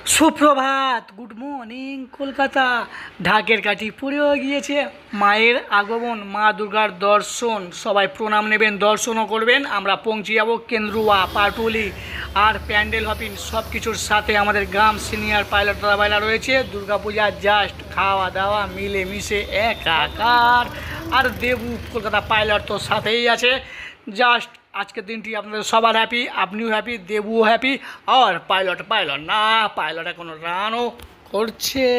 সুপ্রভাত, good morning Kolkata. ঢাকের কাঠি পুড়েও গিয়েছে, মায়ের আগমন, মা দুর্গার দর্শন, সবাই প্রণাম নেবেন, দর্শনও করবেন। আমরা পৌঁছে যাবো কেন্দ্রুয়া, পাটুলি আর প্যান্ডেল হপিং সব কিছুর সাথে আমাদের গ্রাম সিনিয়র পাইলট দাদাভাইরা রয়েছে। দুর্গাপূজা জাস্ট খাওয়া দাওয়া মিলেমিশে একাকার। আর দেবু কলকাতা পাইলট তো সাথেই আছে। জাস্ট আজকের দিনটি আপনাদের সবার হ্যাপি, আপনিও হ্যাপি, দেবুও হ্যাপি। আর পাইলট না, পাইলট এখন রানও করছে।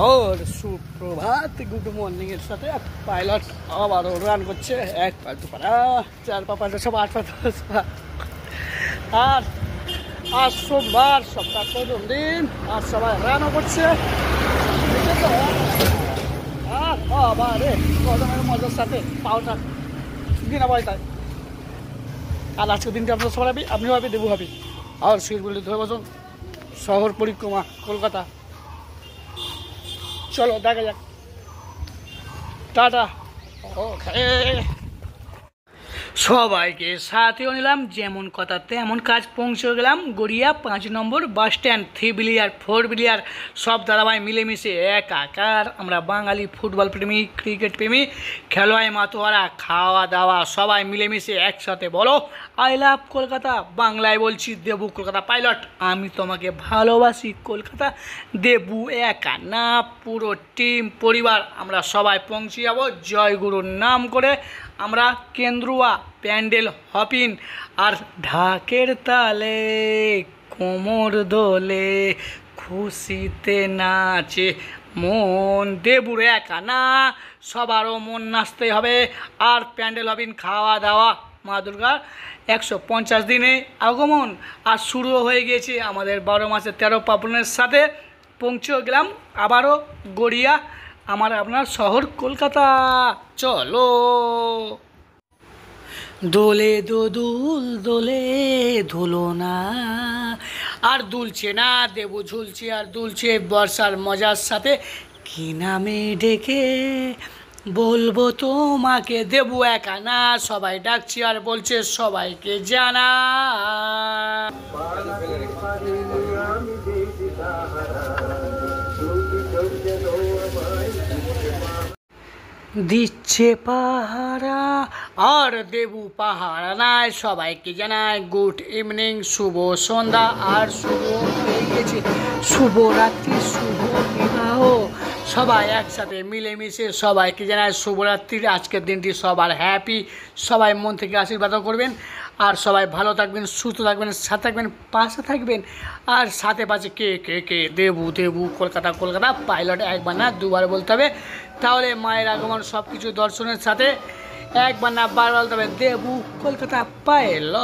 আর সুপ্রভাত, গুড মর্নিং এর সাথে পাইলট আবারও রান করছে। এক পা দু পা চার পা পাঁচ সব আট পা আর আজ সোমবার, সপ্তাহ প্রথম দিন, আর সবাই রানও করছে। আর আবারে গরমের মজার সাথে পাওটা দিনা পয়সায়। আর আজকের দিনটি আপনার সবার হ্যাপি, আপনিও হ্যাপি, দেবু হ্যাপি। আর সিটগুলি ধরে বসুন, শহর পরিক্রমা কলকাতা। চলো দেখা যাক, টাটা। ওকে, সবাইকে সাথেও নিলাম, যেমন কথা তেমন কাজ। পৌঁছে গেলাম গড়িয়া 5 নম্বর বাস স্ট্যান্ড। 3 বিলার 4 বিলার সব দাদাভাই মিলেমিশে একাকার। আমরা বাঙালি ফুটবল প্রেমী, ক্রিকেট প্রেমী, খেলোয়াড় মাতোয়ারা, খাওয়া দাওয়া সবাই মিলেমিশে একসাথে বলো আই লাভ কলকাতা। বাংলায় বলছি, দেবু কলকাতা পাইলট, আমি তোমাকে ভালোবাসি কলকাতা। দেবু একা না, পুরো টিম পরিবার আমরা সবাই পৌঁছে যাবো জয়গুরুর নাম করে। আমরা কেন্দ্রুয়া, প্যান্ডেল হপিং আর ঢাকের তালে কোমর দোলে, খুশিতে নাচে মন। দেবুর একা না, সবারও মন নাচতে হবে। আর প্যান্ডেল হপিং, খাওয়া দাওয়া, মা দুর্গার 150 দিনে আগমন। আর শুরু হয়ে গিয়েছে আমাদের 12 মাসের 13 পার্বণের সাথে। পৌঁছেও গেলাম আবারও গড়িয়া, আমার আপনার শহর কলকাতা। চলো দোলে দোদুল দোলে দোলনা, আর দুলছে না, দেবু ঝুলছে আর দুলছে বর্ষার মজার সাথে। কি নামে ডেকে বলবো তোমাকে, দেবু একা না, সবাই ডাকছে আর বলছে সবাইকে জানা। দিচ্ছে পাহারা আর দেবু পাহারা নাই, সবাইকে জানায় গুড ইভিনিং, শুভ সন্ধ্যা। আর শুভ হয়ে গেছে শুভরাত্রি, শুভ বিবাহ। সবাই একসাথে মিলেমিশে সবাইকে জানায় শুভরাত্রির। আজকের দিনটি সবার হ্যাপি, সবাই মন থেকে আশীর্বাদও করবেন। আর সবাই ভালো থাকবেন, সুস্থ থাকবেন, সাথে থাকবেন, পাশে থাকবেন। আর সাথে পাশে কে কে কে দেবু দেবু কলকাতা কলকাতা পাইলট, একবার না দুবার বলতে হবে, তাহলে মায়ের আগমন সব কিছু দর্শনের সাথে। একবার না বারবার বলতে হবে দেবু কলকাতা পাইলট।